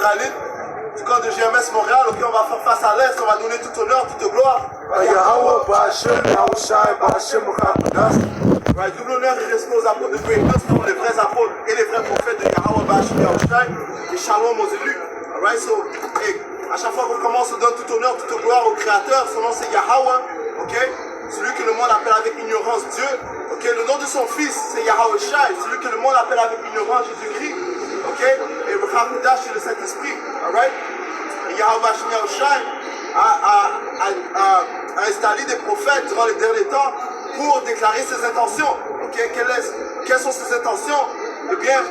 Israélites du camp de GMS Montréal, ok, on va faire face à l'Est, on va donner tout honneur, toute gloire. Right, tout l'honneur est resté aux apôtres de Greatness, qui sont les vrais apôtres et les vrais prophètes de Yahweh Bashim Yahushai, et Shalom aux élus. Alright, so, hey, à chaque fois qu'on commence, on donne tout honneur, toute gloire au Créateur, son nom c'est Yahweh, ok, celui que le monde appelle avec ignorance Dieu, ok, le nom de son fils c'est Yahweh Shai, celui que le monde appelle avec ignorance Jésus-Christ, ok, et le Chakudash c'est le Saint-Esprit, alright, Yahweh Bashim Yahushai a installé des prophètes durant les derniers temps pour déclarer ses intentions. Okay? Quelles sont ses intentions? Eh bien,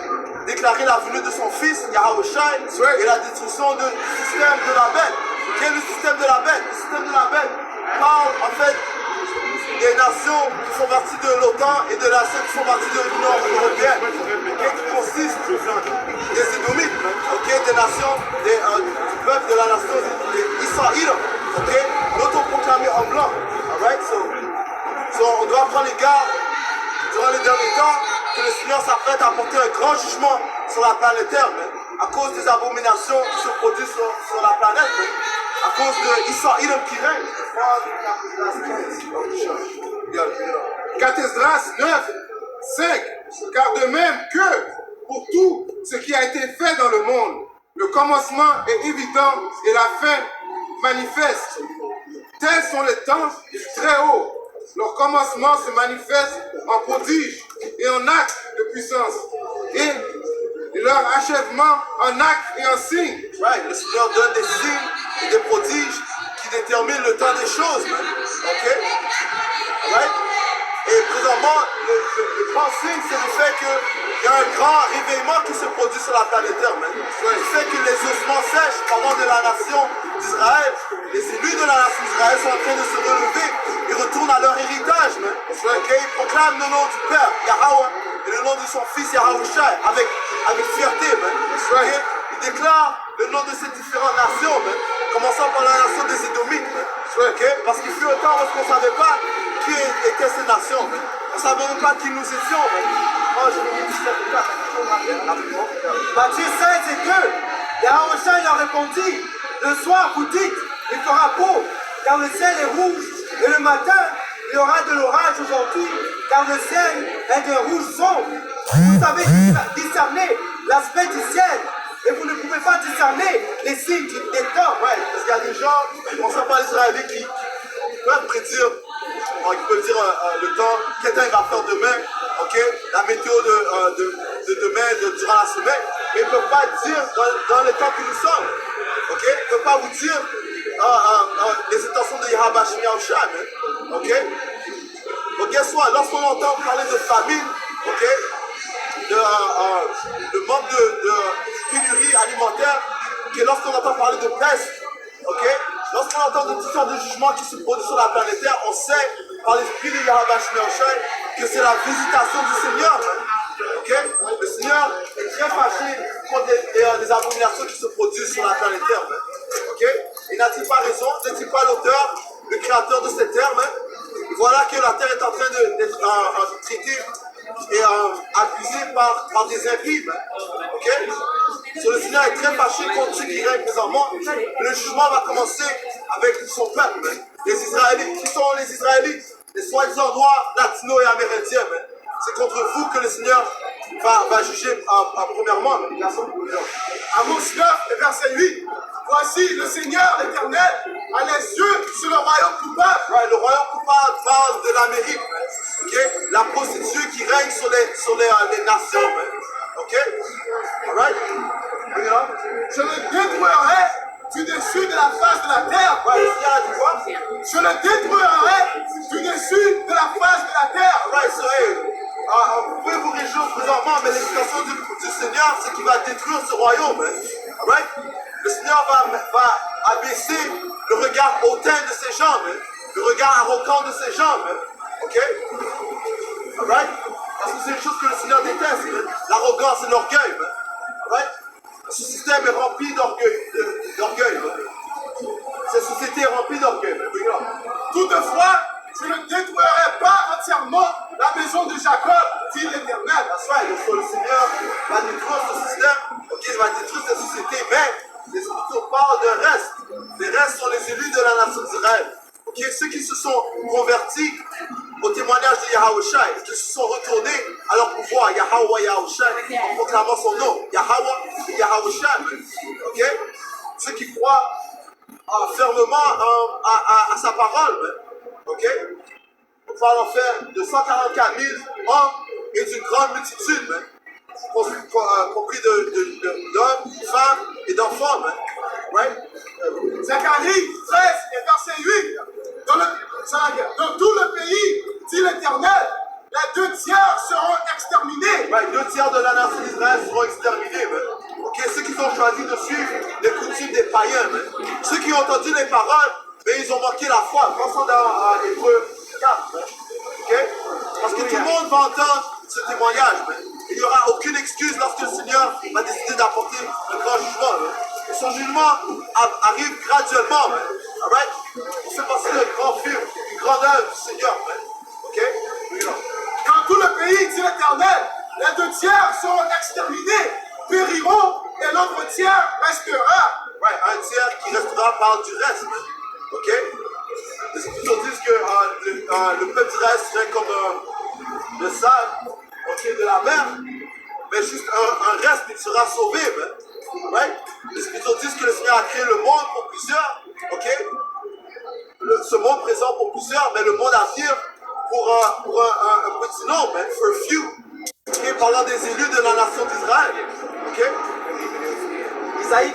déclarer la venue de son fils, Yahweh Shai, et la destruction du système de la bête. Quel est le système de la bête? Le système de la bête parle en fait des nations qui font partie de l'OTAN et de la nations qui font partie de l'Union européenne, okay? Qui consiste des Édomites, okay? Des nations, du peuple de la nation d'Israël, okay? L'autoproclamé en blanc. Alright? So, on doit prendre les gardes durant les derniers temps que le Seigneur s'apprête à porter un grand jugement sur la planète Terre, à cause des abominations qui se produisent sur la planète, à cause de Israël qui règne. Esdras 9, 5. Car de même que pour tout ce qui a été fait dans le monde, le commencement est évident et la fin manifeste. Tels sont les temps du Très-Haut. Leur commencement se manifeste en prodige et en acte de puissance. Et leur achèvement en acte et en signe. Right. Le Seigneur donne des signes et des prodiges qui déterminent le temps des choses. Ok? Right? Et présentement, le grand signe, c'est le fait qu'il y a un grand réveillement qui se produit sur la planète Terre. Le fait que les ossements sèchent pendant de la nation d'Israël, les élus de la nation d'Israël sont en train de se relever. Ils retournent à leur héritage. Okay? Ils proclament le nom du Père, Yahweh, et le nom de son fils, Yahweh Shai, avec fierté. Okay? Ils déclarent le nom de ces différentes nations, commençant par la nation des Édomites. Okay? Parce qu'il fut un temps où on ne savait pas qui étaient ces nations. On ne savait même pas qui nous étions. Matthieu 16 et 2, Yahweh Shai leur répondit, le soir vous dites, il fera beau, car le ciel est rouge, et le matin, il y aura de l'orage aujourd'hui, car le ciel est d'un rouge sombre. Vous savez discerner l'aspect du ciel, et vous ne pouvez pas discerner les signes des temps. Ouais, parce qu'il y a des gens, on ne sait pas les Israélites qui peuvent prédire, ils peuvent dire le temps, quel temps il va faire demain, okay? La météo de demain, durant la semaine, mais ils ne peuvent pas dire dans le temps que nous sommes. Okay? Ils ne peuvent pas vous dire les intentions de Yahweh Bashim Yahushai. Okay? Donc, guess what? Lorsqu'on entend parler de famine, okay? de manque de pénurie alimentaire, que lorsqu'on entend parler de peste, okay? Lorsqu'on entend de toutes sortes de jugements qui se produisent sur la planète Terre, on sait par l'esprit de Yahweh Bashim Yahushai que c'est la visitation du Seigneur. Okay? Le Seigneur est très fâché contre les abominations qui se produisent sur la planète Terre. Okay? Et n'a-t-il pas raison? N'est-il pas l'auteur, le créateur de cette terre? Voilà que la terre est en train d'être traitée et accusée par des impies. Okay? So, le Seigneur est très fâché contre ceux qui règnent présentement. Le jugement va commencer avec son peuple. Les Israélites. Qui sont les Israélites? Les soi-disant noirs, latinos et amérindiens. C'est contre vous que le Seigneur va juger premièrement. Amos 9, verset 8. Voici, le Seigneur l'Éternel a les yeux sur le royaume coupable. Right, le royaume coupable parle de l'Amérique. Okay? La prostituée qui règne sur les nations. Ok? Alright? Je le détruirai du dessus de la face de la terre. Ouais, le Seigneur a dit quoi? Je le détruirai du dessus de la face de la terre. Right, so hey, vous pouvez vous réjouir présentement, mais l'expression du Seigneur, c'est qu'il va détruire ce royaume. Right? Le Seigneur va abaisser le regard hautain de ces gens, le regard arrogant de ces gens. Ok? Alright? Parce que c'est une chose que le Seigneur déteste, l'arrogance et l'orgueil. Alright? Ce système est rempli d'orgueil. Cette société est remplie d'orgueil. Toutefois, je ne détruirai pas entièrement la maison de Jacob, dit l'Éternel. That's right. Le Seigneur va détruire ce système, okay, il va détruire cette société, mais reste sont les élus de la nation d'Israël. Okay? Ceux qui se sont convertis au témoignage de Yahawashi, qui se sont retournés à leur pouvoir, Yahweh Yahawashi, en proclamant son nom, Yahweh et Yahawashi. Okay? Ceux qui croient fermement à sa parole. Okay? On va en faire de 144 000 hommes et d'une grande multitude, compris d'hommes, femmes et d'enfants. Right? Zacharie 13 et verset 8. Dans tout le pays, dit l'Éternel, les 2 tiers seront exterminés. Right, 2 tiers de la nation d'Israël seront exterminés. Okay? Ceux qui ont choisi de suivre les coutumes des païens. Ceux qui ont entendu les paroles, mais ils ont manqué la foi. Pensons dans Hébreux 4. Okay? Parce que tout le monde va entendre ce témoignage. Il n'y aura aucune excuse lorsque le Seigneur va décider d'apporter un grand jugement. Et son jugement arrive graduellement. Alright? On fait passer un grand film, une grande œuvre du Seigneur. Okay? Dans tout le pays, dit l'Éternel, les 2 tiers seront exterminés, périront, et l'autre tiers restera. Right, un tiers qui restera parle du reste. Ok? Les Écritures disent que le peuple d'Israël serait comme le sable de la mer, mais juste un reste qui sera sauvé. Right? Les Écritures disent que le Seigneur a créé le monde pour plusieurs. Ok? Ce monde présent pour plusieurs, mais le monde à venir pour un petit nombre, for a few. Et parlant des élus de la nation d'Israël. Ok? Isaïe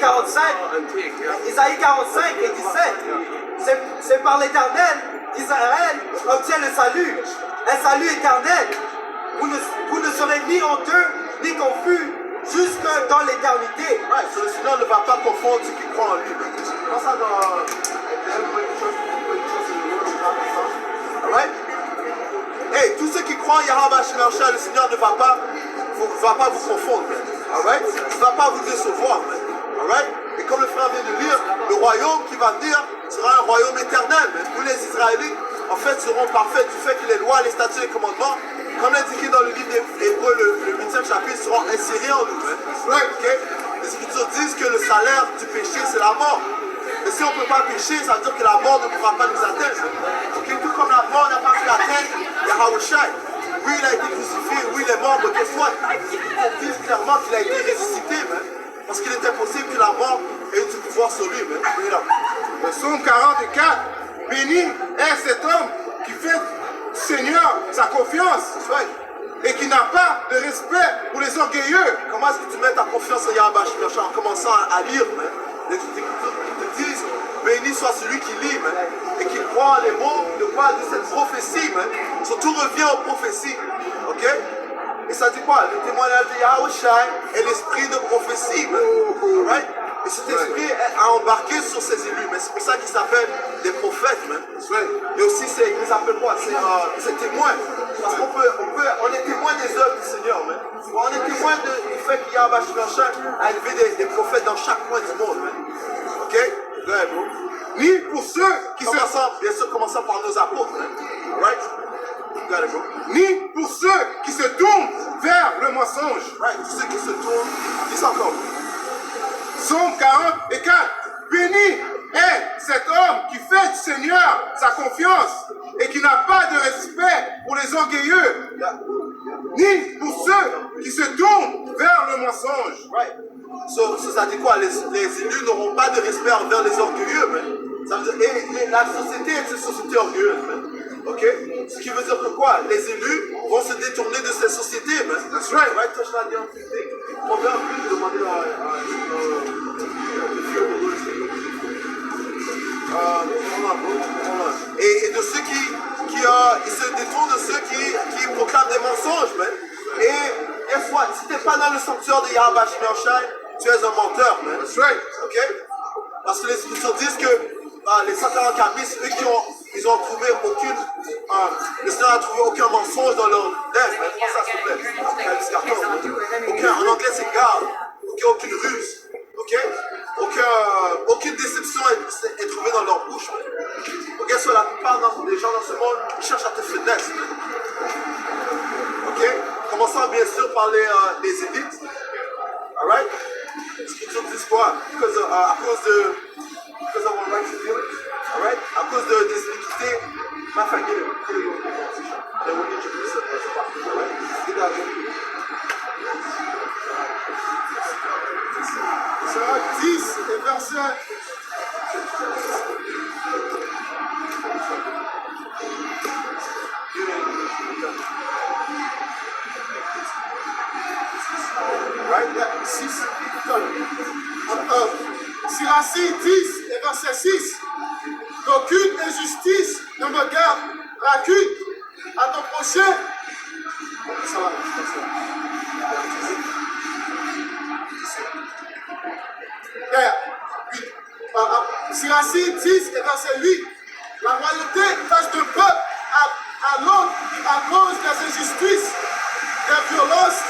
45 et 17. C'est par l'Éternel d'Israël obtient le salut. Un salut éternel. Vous ne serez ni honteux ni confus jusque dans l'éternité. Ouais, le Seigneur ne va pas confondre ceux qui croient en lui. Prends ça dans... Alright? Hey, tous ceux qui croient en Yahweh Shemashah, le Seigneur ne va pas vous confondre. Alright? Il ne va pas vous décevoir. Alright? Et comme le frère vient de lire, le royaume qui va venir sera un royaume éternel, où les Israélites, en fait, seront parfaits du fait que les lois, les statuts et les commandements, comme indiqué dans le livre d'Hébreux, le 8e chapitre, seront insérés en nous. Right? Okay? Les Écritures disent que le salaire du péché, c'est la mort. Mais si on ne peut pas pécher, ça veut dire que la mort ne pourra pas nous atteindre. Okay? Tout comme la mort n'a pas pu atteindre Yahawashi. Oui, il a été crucifié, oui, il est mort, mais qu'est-ce qu'on dit clairement qu'il a été ressuscité, parce qu'il est impossible que la mort ait du pouvoir sur lui. Le psaume 44, béni est cet homme qui fait du Seigneur sa confiance et qui n'a pas de respect pour les orgueilleux. Comment est-ce que tu mets ta confiance en Yahweh Shemashah en commençant à lire? Les Écritures te disent, béni soit celui qui lit et qui croit les mots de quoi de cette prophétie. Surtout revient aux prophéties. Ok? Et ça dit quoi? Le témoignage de Yahawashi est l'esprit de prophétie. Right? Et cet esprit a embarqué sur ses élus. Mais c'est pour ça qu'ils s'appellent des prophètes. Et aussi, ils les appellent quoi? C'est témoins. Parce on est témoin des œuvres du Seigneur. On est témoin du fait qu'il y a a élevé des prophètes dans chaque coin du monde. Ok? Go ahead, bro. Ni pour ceux qui bien sûr, commençant par nos apôtres. Right? Ni pour ceux qui se tournent vers le mensonge. Right, ceux qui se tournent, dis encore. Psaume 44. Béni est cet homme qui fait du Seigneur sa confiance et qui n'a pas de respect pour les orgueilleux. Ni pour ceux qui se tournent vers le mensonge. Right. So, ça dit quoi? Les élus n'auront pas de respect envers les orgueilleux. Ça veut dire, la société est une société orgueilleuse. Ok? Ce qui veut dire que quoi? Les élus vont se détourner de cette société. That's right. Right, touch la identité. On veut un peu demander et de ceux qui se détournent de ceux qui proclament des mensonges. Et guess what? Si tu n'es pas dans le sanctuaire de Yahweh Shemashah, tu es un menteur. That's right. Ok? Parce que les Écritures disent que les 144 000, eux ils ont trouvé aucune. Le Seigneur n'a trouvé aucun mensonge dans leur lèvres. Ça, s'il vous plaît. En anglais, c'est garde. Aucune ruse. Ok? Aucune déception est trouvée dans leur bouche. Ok? Sur la plupart des gens dans ce monde, ils cherchent à te finesse. Ok? Commençons bien sûr par les élites. Alright? Les Écritures disent quoi? À cause because of our righteous dealings. Alright? À cause des iniquités, ma famille, they will introduce it as well. Alright? Get that in. Sera 10 et verset. Right? Yeah, 6. Siracide 10 et verset 6. D'aucune injustice ne me garde rancune à ton prochain. Ça va, Siracide 10 et verset 8. La royauté passe d'un peuple à l'autre à cause des injustices, des violences.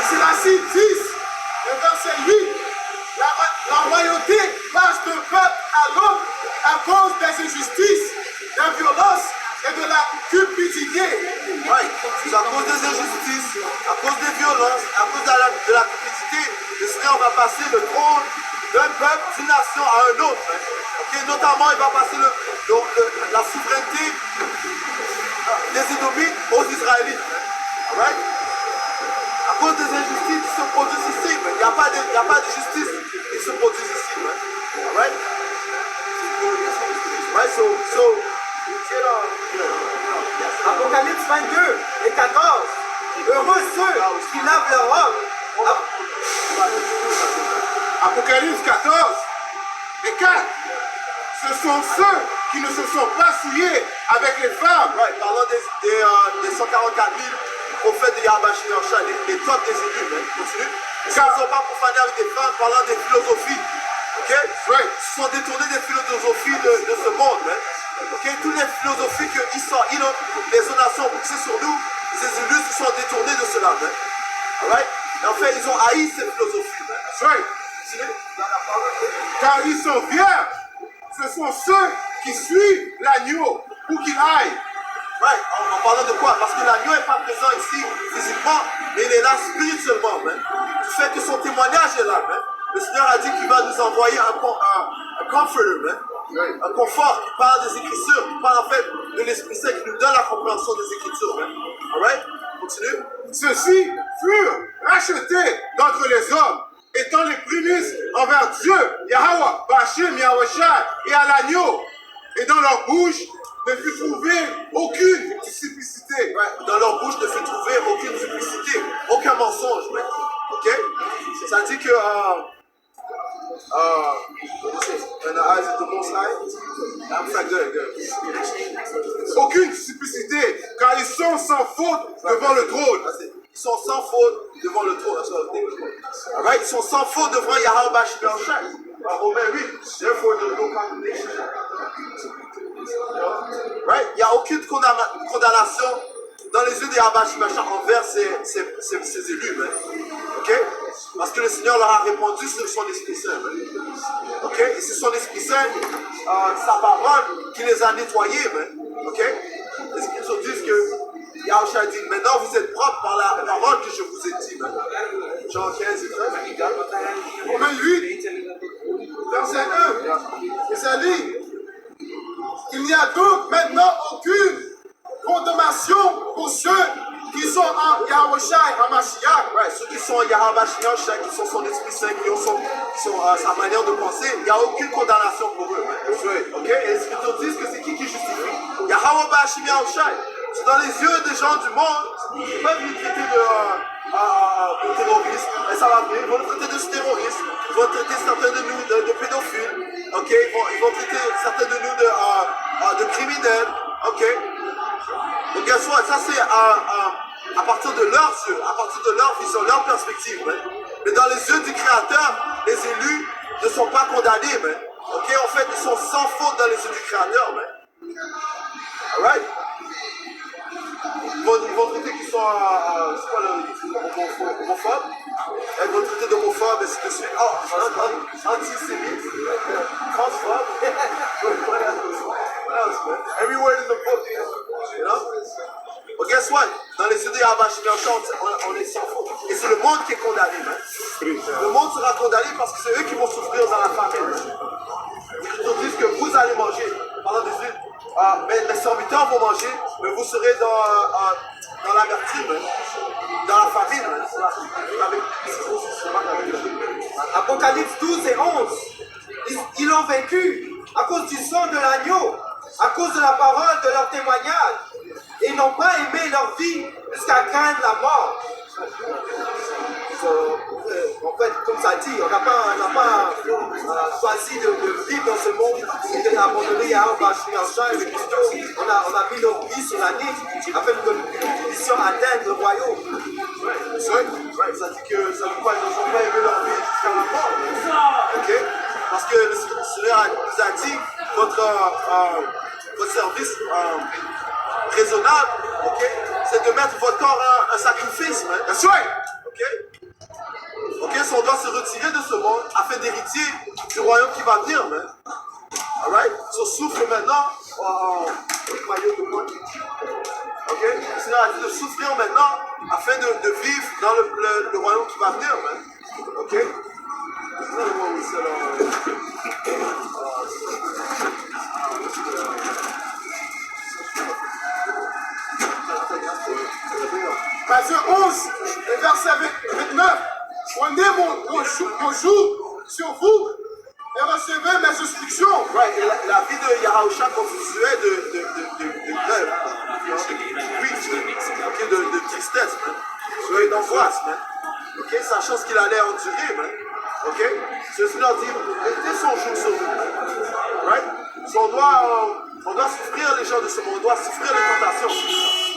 Siracide 10 et verset 8. La royauté passe d'un peuple à l'autre à cause des injustices, des violences et de la cupidité. Right. C'est à cause des injustices, à cause des violences, à cause de la cupidité, le Seigneur va passer le trône d'un peuple, d'une nation à un autre. Okay? Notamment, il va passer la souveraineté des Édomites aux Israélites. Right? À cause des injustices qui se produisent ici, il n'y a pas de justice qui se produisent ici. Right? Right? So Apocalypse 22 et 14. Heureux ceux qui lavent leur robe. Apocalypse 14 et 4. Ce sont ceux qui ne se sont pas souillés avec les femmes. Right, parlant des 144 000 prophètes de Yahweh Shemashah, les top des élus, continue. Ils ne sont pas profanés avec des femmes, parlant des philosophies. Ok? Right. Ils se sont détournés des philosophies de ce monde. Ok? Toutes les philosophies que les zonations ont poussées sur nous, ces élus se sont détournés de cela. Alright? Et en fait, ils ont haï ces philosophies. Right. Car ils sont vierges. Ce sont ceux qui suivent l'agneau où qu'il aille. Right. En parlant de quoi? Parce que l'agneau n'est pas présent ici physiquement, mais il est là spirituellement. Du fait que son témoignage est là. Le Seigneur a dit qu'il va nous envoyer un comforter, un confort qui parle des Écritures, qui parle en fait de l'Esprit Saint, qui nous donne la compréhension des Écritures. Alright? Continue. Ceux-ci furent rachetés d'entre les hommes, étant les prémices envers Dieu, Yahweh, Bachem, Yahushua et à l'agneau. Et dans leur bouche ne fut trouvée aucune duplicité. Right. Dans leur bouche ne fut trouvée aucune duplicité, aucun mensonge. Ok? Ça dit que in the eyes of the Most High, I'm like, good. Aucune duplicité, car ils sont sans faute devant le trône. Ils sont sans faute devant le trône. Alright? Ils sont sans faute devant Yahweh Shemashah. Romains 8. Therefore, there's no condemnation. Right? Il n'y a aucune condamnation dans les yeux de Yahweh Shemashah envers ces élus. Ok? Parce que le Seigneur leur a répondu sur son Esprit Saint. Ok? Et c'est son Esprit Saint, sa parole, qui les a nettoyés. Ok? Les Écritures disent que Yahushua dit, maintenant vous êtes propres par la parole que je vous ai dit. Jean 15 et 13. Romains 8, verset 1. Et ça dit, il n'y a donc maintenant aucune condamnation pour ceux qui sont en Yahushua et Hamashiach. Right. Ceux qui sont en Yahweh Shemashah, qui sont son Esprit Saint, qui sont sa manière de penser, il n'y a aucune condamnation pour eux. Ok? Et les Écritures disent que c'est qui justifie? Yahweh Shemashah. C'est dans les yeux des gens du monde, ils peuvent nous traiter de terroristes, mais ça va venir, ils vont nous traiter de terroristes, ils vont traiter certains de nous de pédophiles, ok? Ils vont traiter certains de nous de criminels, ok? Donc, guess what? Ça, c'est à partir de leurs yeux, à partir de leur vision, leur perspective. Mais dans les yeux du Créateur, les élus ne sont pas condamnés. Ok? En fait, ils sont sans faute dans les yeux du Créateur. Alright? Ils vont traiter qu'ils sont c'est quoi homophobes. Ils vont traiter d'homophobes et c'est de suite. Antisémites, transphobes. What else, man? Every word in the book, you know? But guess what? Dans les yeux de Yahweh Shemashah, on est sans faute. Et c'est le monde qui est condamné, man. Le monde sera condamné parce que c'est eux qui vont souffrir dans la famine. mes serviteurs vont manger, mais vous serez dans l'amertume, dans la famine. Apocalypse 12 et 11. Ils l'ont vaincu à cause du sang de l'agneau, à cause de la parole de leur témoignage. Et ils n'ont pas aimé leur vie jusqu'à craindre la mort. En fait, comme ça dit, on n'a pas choisi de vivre dans ce monde et d'abandonner Yahweh Shemashai et Christo. On a mis nos vies sur la ligne afin que nous puissions atteindre le royaume. Ça dit que ça ne veut pas, ils n'ont pas aimé leur vie jusqu'à la mort. Ok? Parce que le Seigneur nous a dit votre service raisonnable, ok, c'est de mettre votre corps en sacrifice. That's right. Ok, so on doit se retirer de ce monde afin d'hériter du royaume qui va venir. Alright? So souffre maintenant. Ok? Le Seigneur a dit de souffrir maintenant afin de vivre dans le royaume qui va venir. Ok? Matthieu 11, et verset 29. Prenez mon joug sur vous et recevez mes instructions. Right, et la vie de Yahusha constituait de tristesse, man. D'angoisse, man. Ok, sachant ce qu'il allait endurer, man. Ok, le Seigneur dit, mettez son joug sur vous. Right? So on doit souffrir les gens de ce monde, on doit souffrir les tentations,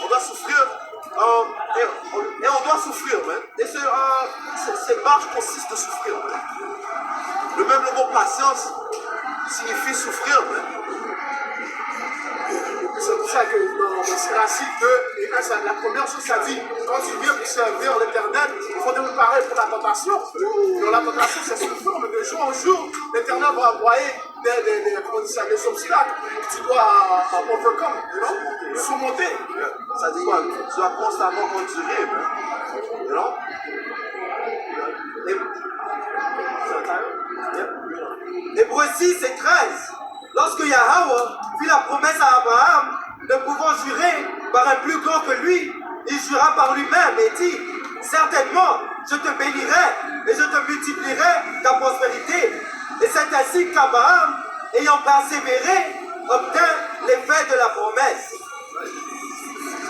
on doit souffrir. Et on doit souffrir, man. Et cette marche consiste de souffrir, man. Le même mot patience signifie souffrir, man. C'est pour ça que dans Siracide 2 et 1, la première chose, ça dit, quand tu viens pour servir l'Éternel, il faut te préparer pour la tentation. Donc la tentation, c'est souffrir, mais de jour en jour, l'Éternel va envoyer des obstacles que tu dois overcome, surmonter. Ça dit quoi? Tu dois constamment endurer, man. You know? Hébreux 6 et 13. Lorsque Yahweh fit la promesse à Abraham de pouvoir jurer par un plus grand que lui, il jura par lui-même et dit, certainement, je te bénirai et je te multiplierai ta prospérité. Et c'est ainsi qu'Abraham, ayant persévéré, obtint l'effet de la promesse.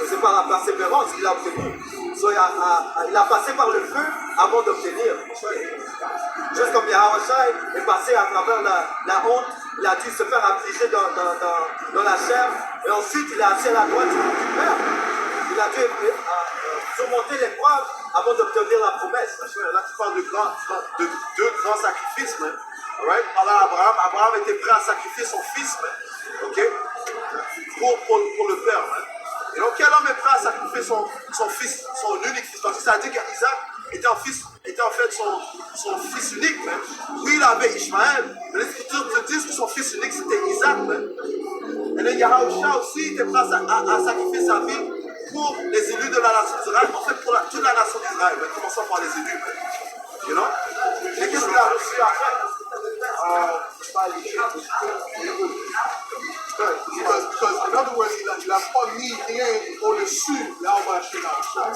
C'est par la persévérance qu'il a obtenu. Il a passé par le feu avant d'obtenir. Juste comme Yahweh est passé à travers la honte, il a dû se faire affliger dans la chair, et ensuite il est assis à la droite du Père. Il a dû surmonter l'épreuve avant d'obtenir la promesse. Là, tu parles de deux grands sacrifices, man. Alright? Pendant Abraham était prêt à sacrifier son fils, man. Ok? Pour le Père, man. Et donc, quel homme est prêt à sacrifier son fils, son unique fils? Parce que ça dit qu'Isaac était en fait son fils unique, man. Oui, il avait Ishmaël, mais les Écritures te disent que son fils unique c'était Isaac, man. Et le Yahusha aussi était prêt à sacrifier sa vie pour les élus de la nation d'Israël, en fait pour toute la nation d'Israël, mais commençons par les élus, man. You know? Et qu'est-ce qu'il a reçu après? Because in other words, il n'a pas mis rien au-dessus là où on va acheter l'argent.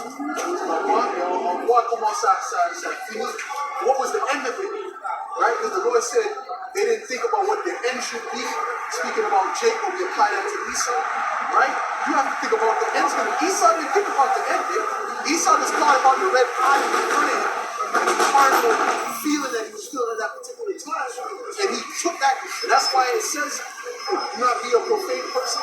On voit comment ça finit. What was the end of it? Right? Because the Lord said they didn't think about what the end should be. Speaking about Jacob, he applied that to Esau. Right? You have to think about the end. Esau didn't think about the end. Esau just thought about the red pie in front of him. And the carnal feeling that he was feeling at that particular time. And he took that. And that's why it says, do not be a profane person.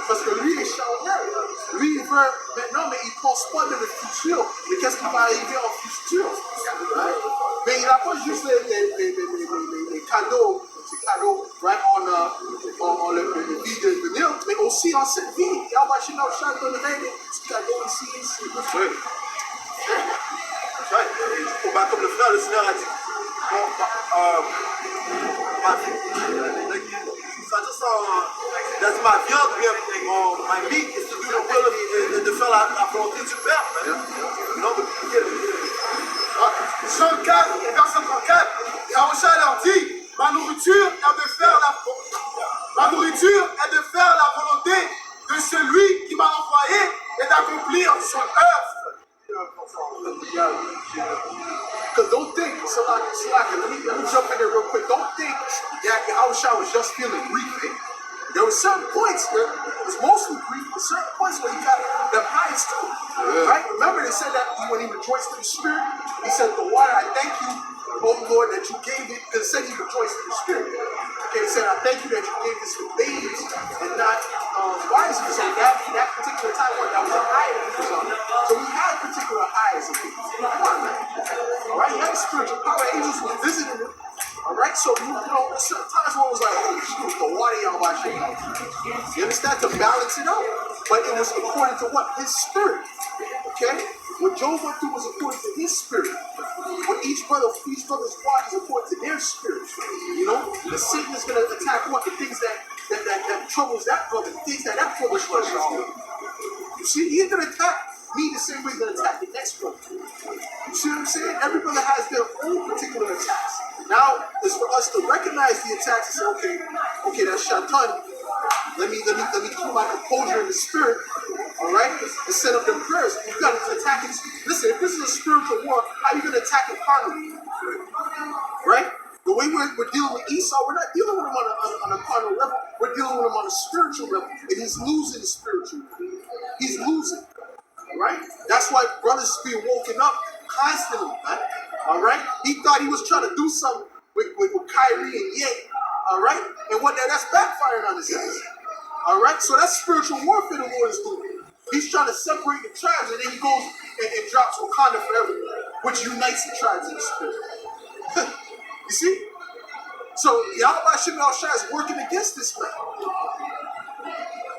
Parce que lui, il est charnel. Lui, il veut maintenant, mais il ne pense pas de le futur. Mais qu'est-ce qui va arriver en futur? Right? Mais il n'a pas juste les cadeaux, right, en le vie de venir, mais aussi en cette vie. Il va chez nos chats de donner ce cadeau ici. Oui. Comme le frère, le Seigneur a dit, il a dit ma viande, my meat is to do the will of, de faire la volonté du Père. Jean 4, verset 34, Yahusha leur dit, ma nourriture est de faire Salakia, let me jump in there real quick. Don't think that Yahushua was just feeling grief, eh? There were certain points where it was mostly grief, but certain points where he got them highs too. Right? Remember they said that when he rejoiced in the spirit, he said, the water, I thank you, oh Lord, that you gave it, because it said he rejoiced in the spirit. Okay, he said, I thank you that you gave this to babes and not wise. So that particular time, that was a high that he was on. So he had particular highs of things. Come on, man. All right, he had spiritual power. Angels were visiting him. All right, so you know, certain times where it was like, oh, shoot, the water y'all watching. You understand? To balance it out. But it was according to what? His spirit. Okay? What Job went through was according to his spirit. What each brother's walk is according to their spirit. You know? The Satan is going to attack what? The things that troubles that brother, the things that brother struggles with. You see, he's going to attack me the same way he's going to attack the next brother. You see what I'm saying? Every brother has their own particular attacks. Now, it's for us to recognize the attacks and say, okay, that's Shaitan. Let me keep my composure in the spirit, all right, and set up them prayers. You've got to attack it. Listen, if this is a spiritual war, how are you going to attack it carnally? Right? The way we're dealing with Esau, we're not dealing with him on a carnal level. We're dealing with him on a spiritual level, and he's losing the spiritual level. He's losing. All right? That's why brothers is being woken up constantly, man. All right? He thought he was trying to do something with Kyrie and Ye. All right? And that's backfiring on his ass. All right? So that's spiritual warfare the Lord is doing. He's trying to separate the tribes, and then he goes and drops Wakanda forever, which unites the tribes in the spirit. You see? So Yahweh Shem Shai is working against this man.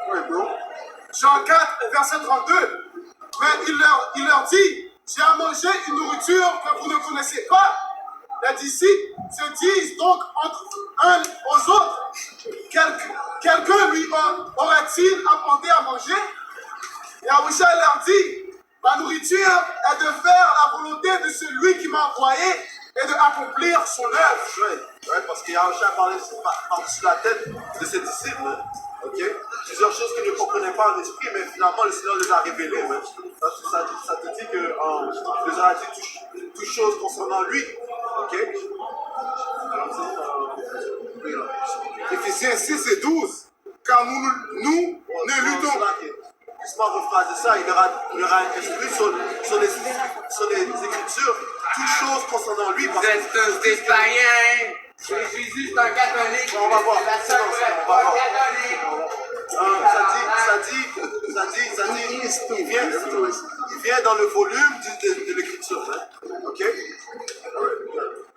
Ouais, bro. Jean 4, verset 32. Mais il leur dit, j'ai à manger une nourriture que vous ne connaissez pas. Les disciples se disent donc entre uns aux autres, quelqu'un lui aurait-il apporté à manger? Et Yahushua leur dit, ma nourriture est de faire la volonté de celui qui m'a envoyé et d'accomplir son œuvre. Ouais, parce que Yahushua parlait par-dessus la tête de ses disciples. Hein. Okay? Plusieurs choses qu'ils ne comprenaient pas en esprit, mais finalement le Seigneur les a révélées. Hein. Ça te dit que les a dit toutes choses concernant lui. Okay? Éphésiens 6 et 12. Car nous ne luttons pas. Justement, rephraser ça, il aura instruit sur les Écritures toutes choses concernant lui. Vous êtes des païens. Jésus, c'est un catholique. On va voir. La seule catholique. Ça dit, il vient dans le volume de l'Écriture. Hein? Ok?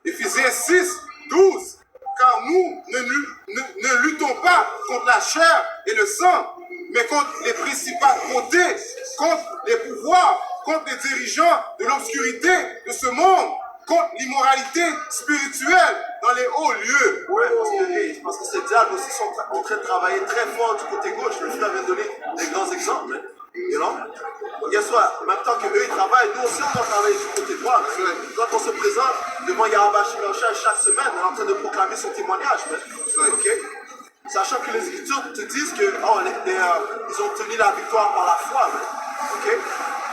Éphésiens 6, 12. Car nous ne luttons pas contre la chair et le sang, mais contre les principautés, contre les pouvoirs, contre les dirigeants de l'obscurité de ce monde, contre l'immoralité spirituelle dans les hauts lieux. Ouais, parce que ces diables aussi sont en train de travailler très fort du côté gauche. Le frère vient de donner des grands exemples. Hein. You know? Guess what? En même temps qu'eux ils travaillent, nous aussi on doit travailler du côté droit. Quand on se présente devant Yahweh Shai chaque semaine, on est en train de proclamer son témoignage. Okay? Sachant que les Écritures te disent que ils ont obtenu la victoire par la foi. Okay?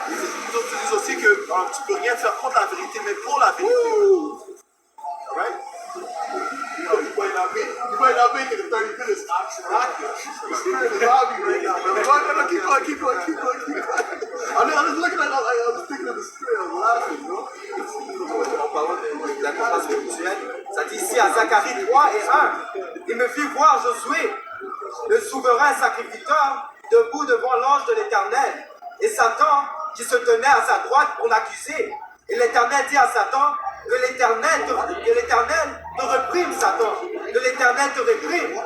Les Écritures te disent aussi que tu peux rien faire contre la vérité, mais pour la vérité. Right? You might not make it in 30 minutes, Ox. The spirit is on me right now. No, keep going. I'm just looking at it, I was thinking of the spirit, I was laughing, bro. En parlant de la combat spirituelle, ça dit ici à Zacharie 3 et 1, il me fit voir Josué, le souverain sacrificateur, debout devant l'ange de l'Éternel, et Satan qui se tenait à sa droite pour l'accuser. Et l'Éternel dit à Satan, que l'Éternel te réprime, Satan, que l'Éternel te réprime.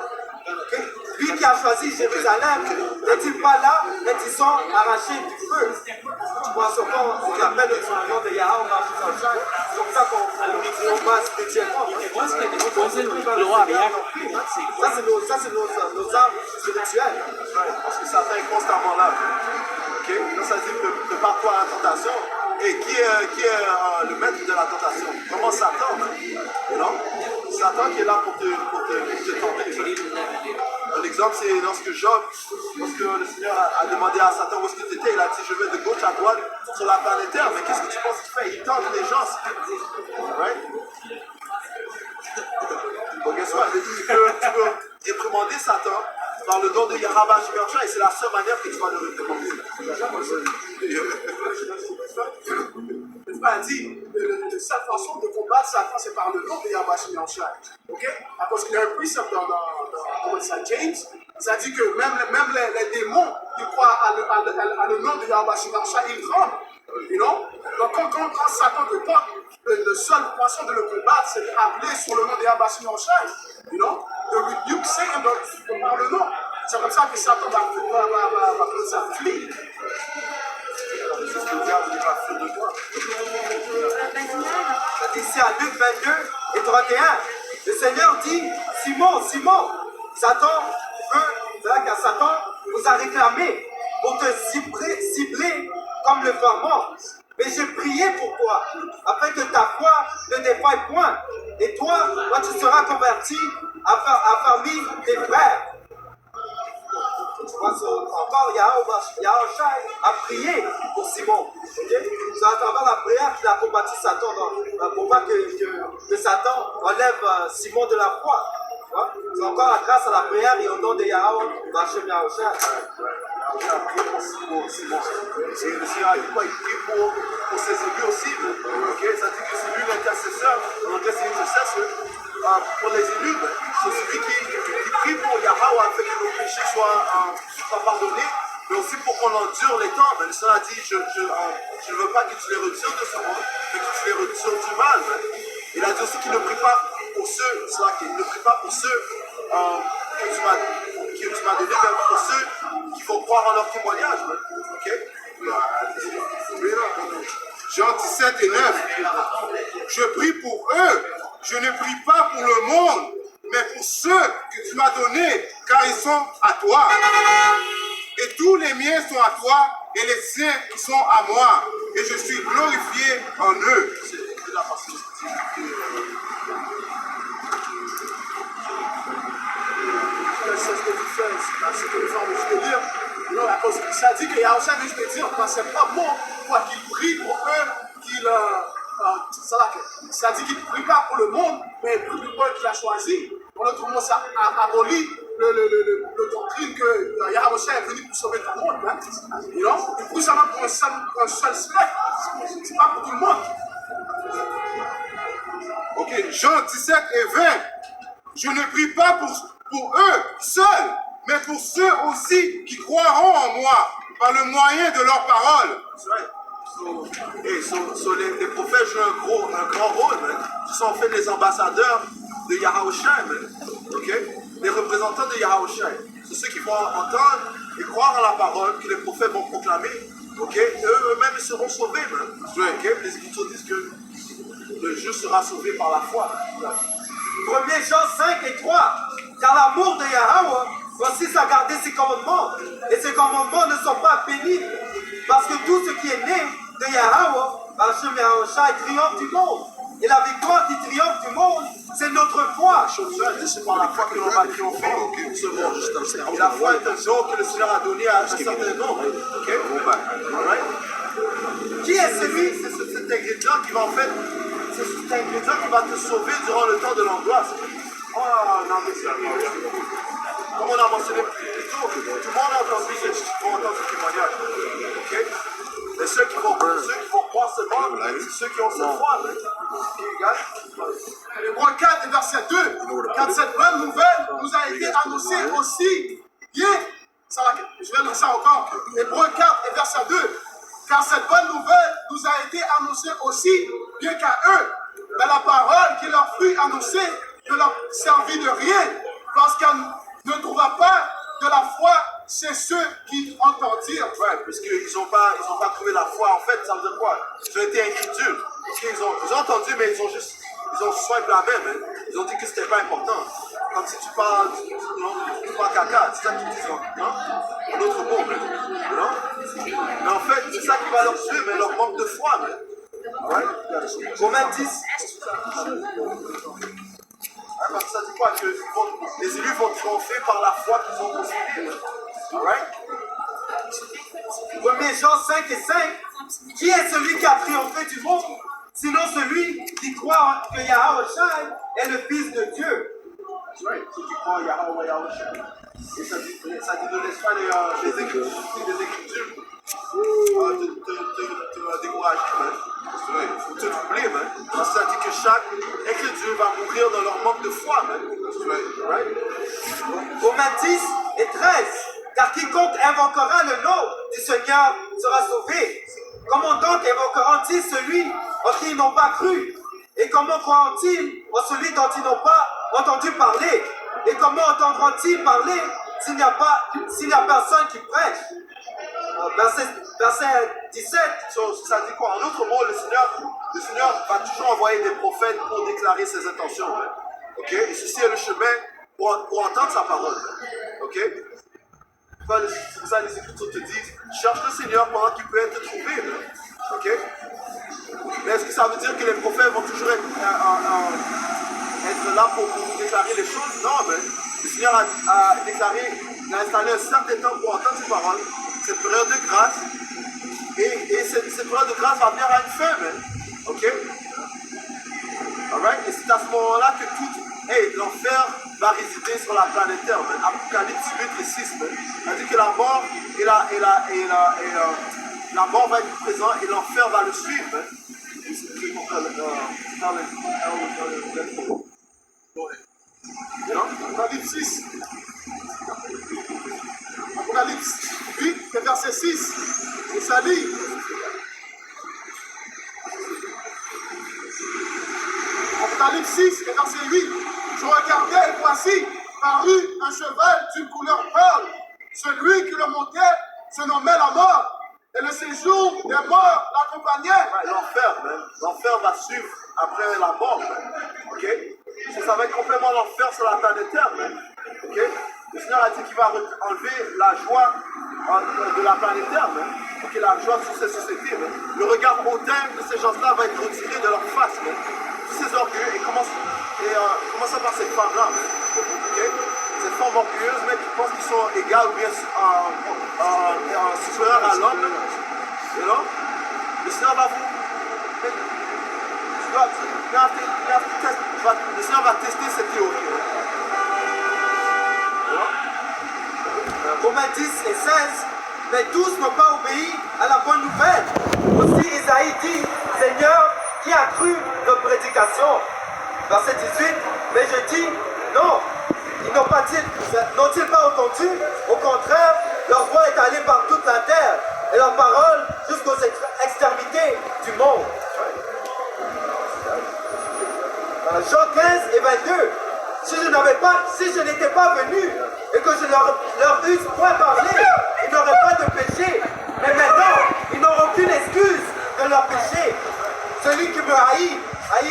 Lui qui a choisi Jérusalem, n'est-il pas là, mais ils sont arrachés du feu. Tu vois ce qu'on appelle le nom de Yahweh, c'est comme ça qu'on combat spirituellement. Ça, c'est nos armes spirituelles. Parce que Satan est constamment là. Okay? Ça dit prépare-toi à la tentation. Et qui est le maître de la tentation? Comment Satan? You know? Satan qui est là pour te tenter. Un exemple, c'est lorsque Job, lorsque le Seigneur a demandé à Satan où est-ce que tu étais, il a dit je vais de gauche à droite sur la planète Terre. Mais qu'est-ce que tu penses qu'il fait? Il tente les gens. Right? tu peux réprimander Satan par le nom de Yahweh Shemashah et c'est la seule manière que tu vas le réprimander. Le frère a dit, la seule façon de combattre Satan, c'est par le nom de Yahweh Shemashah. Ok? À cause qu'il y a un précepte dans James, ça dit que même les démons qui croient à le nom de Yahweh Shemashah, ils tremblent. You know? Donc quand Satan te porte, la seule façon de le combattre, c'est d'appeler sur le nom de Yahweh Shemashah. You know? De rebuke Satan par le nom. C'est comme ça que Satan va fuir. Ça dit ici à Luc 22 et 31. Le Seigneur dit, Simon, Simon, Satan vous a réclamé pour te cibler comme le ferment. Mais j'ai prié pour toi, afin que ta foi ne défaille point. Et toi, quand tu seras converti, affermi tes frères. Encore Yahushua a prié pour Simon. Okay? C'est à travers la prière qu'il a combattu Satan pour pas que Satan enlève Simon de la foi. C'est encore grâce à la prière et au nom de Yahweh, Hashem Yahushua. Il a prié pour Simon. Et le Seigneur a dit quoi? Il prie pour ses élus aussi. Okay? Ça dit que c'est lui l'intercesseur. En anglais, c'est l'intercesseur. Pour les élus, c'est celui qui prie pour Yahweh afin que nos péchés soient pardonnés, mais aussi pour qu'on endure les temps. Mais le Seigneur a dit, je ne veux pas que tu les retires de ce monde, mais que tu les retires du mal. Il a dit aussi qu'il ne prie pas pour ceux, qu'il ne prie pas pour ceux que tu m'as donné, mais pour ceux qui vont croire en leur témoignage. Okay? Jean 17 et 9. Je prie pour eux. Je ne prie pas pour le monde, mais pour ceux que tu m'as donnés, car ils sont à toi. Et tous les miens sont à toi, et les siens qui sont à moi. Et je suis glorifié en eux. Ça dit que Yahushua vient juste dire, quand c'est pas bon, quoi qu'il prie pour eux, ça dit qu'il ne prie pas pour le monde, mais pour le peuple qu'il a choisi. En autre mot, ça abolit le doctrine que Yahushua est venu pour sauver tout le monde. Hein? You know? Il prie seulement pour un seul spectre. C'est pas pour tout le monde. Ok, Jean 17 et 20. Je ne prie pas pour eux seuls, mais pour ceux aussi qui croiront en moi par le moyen de leur parole. Les prophètes jouent un grand rôle, ils sont en fait les ambassadeurs de Yahushua, okay? Les représentants de Yahushua. C'est ceux qui vont entendre et croire en la parole que les prophètes vont proclamer. Okay? Eux-mêmes ils seront sauvés. Okay? Les Écritures disent que le juste sera sauvé par la foi. 1 Jean 5 et 3. Car l'amour de Yahweh consiste à garder ses commandements. Et ses commandements ne sont pas pénibles. Parce que tout ce qui est né de Yahweh, Hashem Yahushua, triomphe du monde. Et la victoire qui triomphe du monde, c'est notre foi. C'est par la foi que l'on va triompher ce monde. Et la foi est un don que le Seigneur a donné à un certain nombre. Okay? Qui est celui? C'est cet ingrédient qui va en fait, c'est cet ingrédient qui va te sauver durant le temps de l'angoisse. Oh non, mais c'est comme on a mentionné plus tôt, tout le monde a entendu ce témoignage. Okay? Mais ceux qui vont croire seulement, c'est ceux qui ont cette foi. Hébreux 4 et verset 2. Car cette bonne nouvelle nous a été annoncée aussi. Je vais lire ça encore. Hébreux 4 et verset 2. Car cette bonne nouvelle nous a été annoncée aussi, bien qu'à eux. Mais la parole qui leur fut annoncée ne leur servit de rien, parce qu'elle ne trouva pas de la foi chez ceux qui entendirent. Ouais, puisqu'ils n'ont pas trouvé la foi, en fait, ça veut dire quoi? Ils ont été incrédules. Parce qu'ils ont entendu, mais ils ont swipe la même. Ils ont dit que c'était pas important. Comme si tu parles caca, c'est ça qu'ils disent, non? Un autre mot, non? Mais en fait, c'est ça qui va leur tuer, mais leur manque de foi, ouais? Romains 10. Parce que ça dit quoi? Que les élus vont triompher par la foi qu'ils ont reçue. Alright? 1 Jean 5 et 5. Qui est celui qui a triomphé du monde, sinon celui qui croit que Yahushua est le Fils de Dieu? Ceux qui croient Yahweh Yahushua. Et ça dit de laisse pas les écritures te décourager, ou te troubler, parce que ça dit que chaque écriture va mourir dans leur manque de foi. Right? Romains 10 et 13. Car quiconque invoquera le nom du Seigneur sera sauvé. Comment donc invoqueront-ils celui en qui ils n'ont pas cru? Et comment croiront-ils en celui dont ils n'ont pas entendu parler? Et comment entendront-ils parler s'il n'y a personne qui prêche? Verset 17. Ça dit quoi? En d'autres mots, le Seigneur va toujours envoyer des prophètes pour déclarer ses intentions. Ok? Et ceci est le chemin pour entendre sa parole. Ok? C'est pour ça que les Écritures te disent, cherche le Seigneur pendant qu'il peut être trouvé. Ok? Mais est-ce que ça veut dire que les prophètes vont toujours être là pour vous déclarer les choses? Non, mais le Seigneur a déclaré, il a installé un certain temps pour entendre ses paroles, cette période de grâce, et cette période de grâce va venir à une fin, ok? Alright? Et c'est à ce moment-là que l'enfer va résider sur la planète Terre. Apocalypse 8 et 6. Ça dit que la mort la mort va être présente et l'enfer va le suivre. Apocalypse 6. Apocalypse 8, verset 6. Et ça dit. Apocalypse 6, verset 8. Je regardais et voici, parut un cheval d'une couleur pâle. Celui qui le montait se nommait la mort. Et le séjour des morts l'accompagnait. L'enfer va suivre après la mort. Ok? Ça va être complètement l'enfer sur la planète Terre. Ok? Le Seigneur a dit qu'il va enlever la joie de la planète Terre. Ok, la joie sur ces sociétés. Le regard hautain de ces gens-là va être retiré de leur face. Tous ces orgueils, et commençant par cette femme-là. Okay? Cette femme orgueilleuse, mais qui pense qu'ils sont égaux ou bien supérieurs à l'homme. Le Seigneur va vous. Le Seigneur va tester cette théorie. Romains 10 et 16. Mais tous n'ont pas obéi à la bonne nouvelle. Aussi Isaïe dit, Seigneur, qui a cru notre prédication? Verset 18. Mais je dis, non. N'ont-ils pas entendu? Au contraire, leur voix est allée par toute la terre et leur parole jusqu'aux extrémités du monde. Jean 15 et 22. Si je n'étais pas venu et que je leur eusse point parlé, ils n'auraient pas de péché. Mais maintenant, ils n'auront aucune excuse de leur péché. Celui qui me haït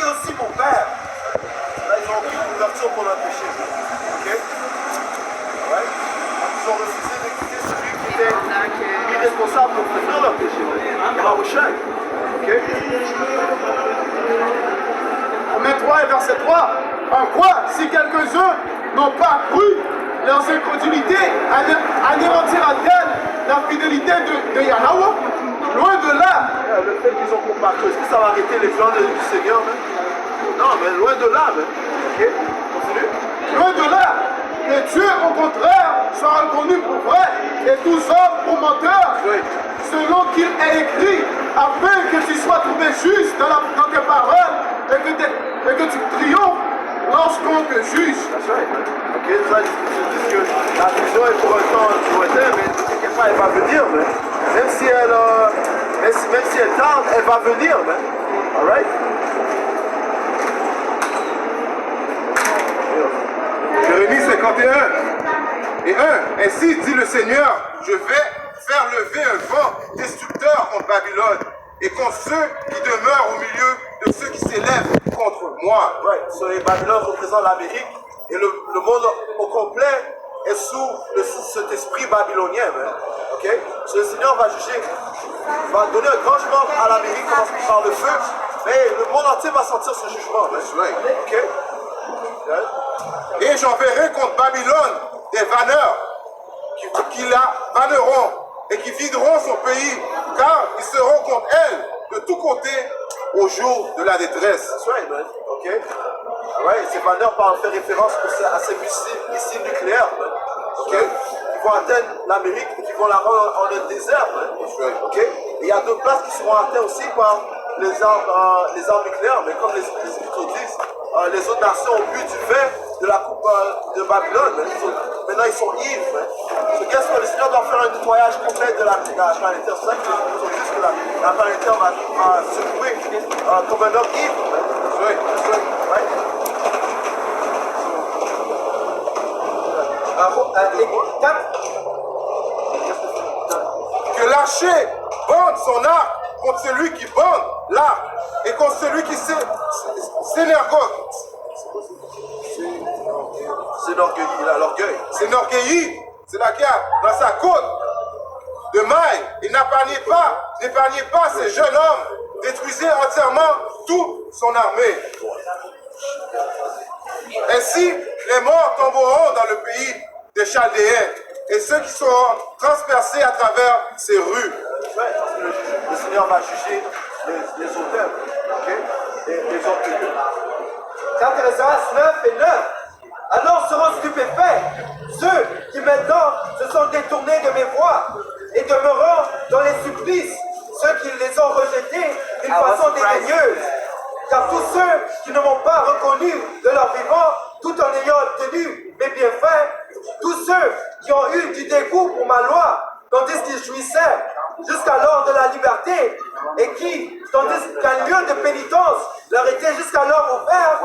aussi mon Père. Là, ils n'ont aucune couverture pour leur péché. Ok? Ouais. Ils ont refusé d'écouter celui qui était irresponsable pour prévenir leur péché. Yahushua. Ok? Romains 3 et verset 3. En quoi, si quelques-uns n'ont pas cru, leurs incrédulités anéantira-t-elle la fidélité de Yahweh? Loin de là. Le fait qu'ils ont combattu, est-ce que ça va arrêter les plans du Seigneur? Non, mais loin de là. Ok? Continue. Loin de là. Que Dieu, au contraire, soit reconnu pour vrai et tous hommes pour menteurs. Oui. Selon qu'il est écrit, afin que tu sois trouvé juste dans tes paroles et que tu triomphes lorsqu'on te juge. That's right, man. Ok, ça, ils disent que la vision est pour un temps lointain, mais ne t'inquiète pas, elle va venir, man. Même si elle tarde, elle va venir, man. Alright? Jérémie 51 et 1. Ainsi dit le Seigneur, je vais faire lever un vent destructeur en Babylone et contre ceux qui demeurent au milieu de ceux qui s'élèvent contre moi. Right. So, les Babylone représentent l'Amérique et le monde au complet est sous cet esprit babylonien. Man. Ok? So, le Seigneur va juger, va donner un grand jugement à l'Amérique par le feu, mais le monde entier va sentir ce jugement. Man. Right. Ok? Yeah. Et j'enverrai contre Babylone des vanneurs qui la vanneront et qui videront son pays, car ils seront contre elle de tous côtés au jour de la détresse. That's right, man. Ok? Ouais, ces banners fait référence à ces missiles nucléaires, okay, qui vont atteindre l'Amérique et qui vont la rendre en un désert. Okay. Et il y a d'autres places qui seront atteintes aussi par les armes nucléaires, mais comme les Écritures disent, les autres nations ont bu du vin de la coupe de Babylone. Maintenant, ils sont ivres. So, guess what? Le Seigneur doit faire un nettoyage complet de la planète. C'est ça que les Écritures disent que la planète va secouer comme un homme ivre. Right? Que l'archer bande son arc contre celui qui bande l'arc et contre celui qui s'énergoque. S'énorgueillit, c'est la guerre dans sa côte de maille. Et n'épargnez pas ces jeunes hommes, détruisez entièrement toute son armée. Ainsi, les morts tomberont dans le pays des Chaldéens et ceux qui seront transpercés à travers ces rues. Parce que le Seigneur va juger les auteurs, okay? Et les orgueilleux. 4 Esdras 9 et 9. Alors seront stupéfaits ceux qui maintenant se sont détournés de mes voies et demeureront dans les supplices, ceux qui les ont rejetés d'une façon dédaigneuse. Car tous ceux qui ne m'ont pas reconnu de leur vivant, tout en ayant obtenu mes bienfaits, tous ceux qui ont eu du dégoût pour ma loi, tandis qu'ils jouissaient jusqu'alors de la liberté, et qui, tandis qu'un lieu de pénitence leur était jusqu'alors ouvert,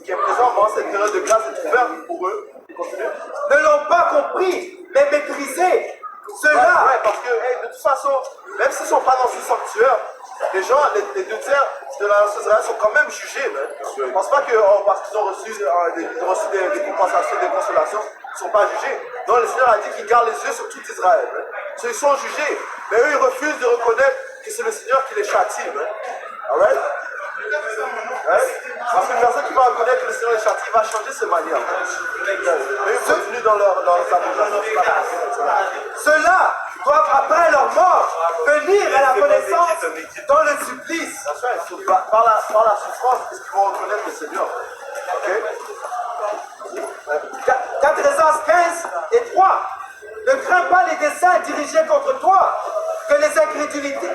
Qui est présent pendant cette période de grâce est ouverte pour eux. Continue. ne l'ont pas compris, mais méprisé. Ceux-là, Parce que de toute façon, même s'ils ne sont pas dans ce sanctuaire, les gens, les 2 tiers de la nation d'Israël sont quand même jugés. Je ne pense pas que parce qu'ils ont reçu des compensations, des consolations, ils ne sont pas jugés. Non, le Seigneur a dit qu'il garde les yeux sur tout Israël. Ils sont jugés, mais eux, ils refusent de reconnaître que c'est le Seigneur qui les châtie. Alright? Parce qu'une personne qui va reconnaître que le Seigneur les châtie, va changer ses manières. Mais ils continuent dans sa ceux-là doivent après leur mort venir à la connaissance dans le supplice. Par la souffrance, est-ce qu'ils vont reconnaître le Seigneur? Okay? 4 Esdras 15 et 3. Ne crains pas les desseins dirigés contre toi, que les incrédulités,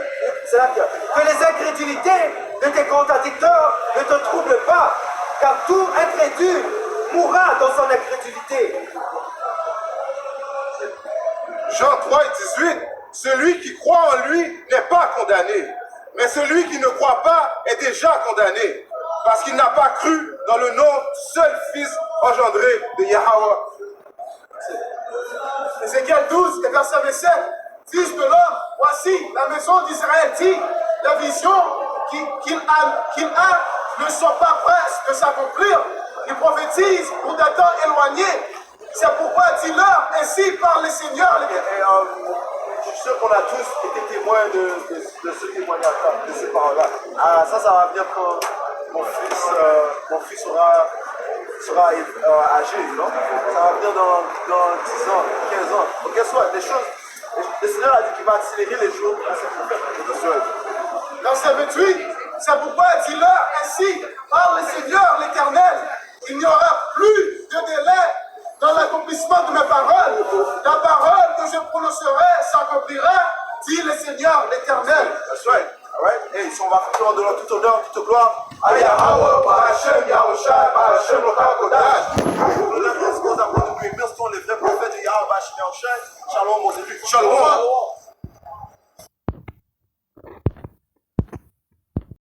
de tes contradicteurs ne te troublent pas, car tout incrédule mourra dans son incrédulité. Jean 3 et 18, celui qui croit en lui n'est pas condamné, mais celui qui ne croit pas est déjà condamné, parce qu'il n'a pas cru dans le nom du seul Fils engendré de Yahweh. Ézéchiel 12 et verset 27. Fils de l'homme, voici la maison d'Israël dit, la vision qu'il a ne sont pas prêtes de s'accomplir. Il prophétise pour des temps éloignés. C'est pourquoi dis-leur, ainsi parle le Seigneur. Je suis sûr qu'on a tous été témoins de ce témoignage-là, de ces paroles-là. Ça va venir quand mon fils sera âgé, non? Ça va venir dans 10 ans, 15 ans. Donc, guess what? Des choses, le Seigneur a dit qu'il va accélérer les jours à ses prophètes. Verset 28, c'est pourquoi dis-leur, ainsi parle le Seigneur l'Éternel. Il n'y aura plus de délai dans l'accomplissement de mes paroles. La parole que je prononcerai s'accomplira, dit le Seigneur l'Éternel. That's right. All right? Et ils sont marqués en donnant toute honneur, toute gloire à Yahweh, par Hachem, Yahushua, par Hachem, le Kodash. L'honneur et les apôtres de Dieu sont les vrais prophètes de Yahweh, Hachem, Yahushua. Shalom, mon élu. Shalom.